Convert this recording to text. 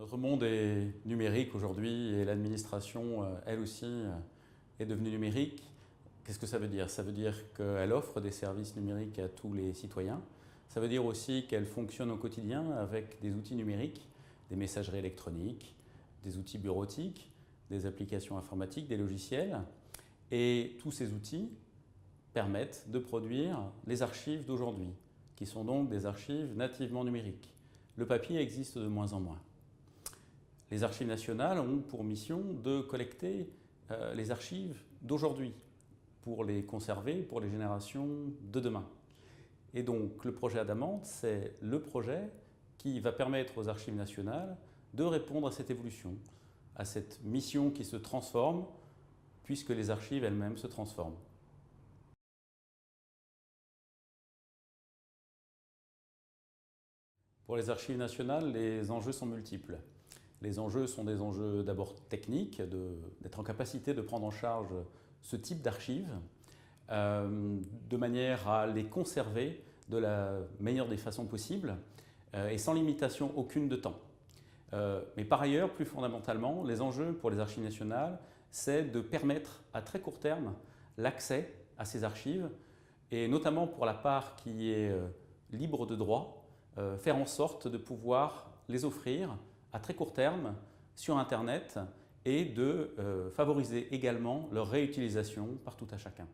Notre monde est numérique aujourd'hui et l'administration, elle aussi, est devenue numérique. Qu'est-ce que ça veut dire? Ça veut dire qu'elle offre des services numériques à tous les citoyens. Ça veut dire aussi qu'elle fonctionne au quotidien avec des outils numériques, des messageries électroniques, des outils bureautiques, des applications informatiques, des logiciels. Et tous ces outils permettent de produire les archives d'aujourd'hui, qui sont donc des archives nativement numériques. Le papier existe de moins en moins. Les archives nationales ont pour mission de collecter les archives d'aujourd'hui pour les conserver pour les générations de demain. Et donc le projet Adamant, c'est le projet qui va permettre aux archives nationales de répondre à cette évolution, à cette mission qui se transforme, puisque les archives elles-mêmes se transforment. Pour les archives nationales, les enjeux sont multiples. Les enjeux sont des enjeux d'abord techniques, d'être en capacité de prendre en charge ce type d'archives, de manière à les conserver de la meilleure des façons possibles et sans limitation aucune de temps. Mais par ailleurs, plus fondamentalement, les enjeux pour les archives nationales, c'est de permettre à très court terme l'accès à ces archives et notamment pour la part qui est libre de droit, faire en sorte de pouvoir les offrir à très court terme sur Internet et de favoriser également leur réutilisation par tout à chacun.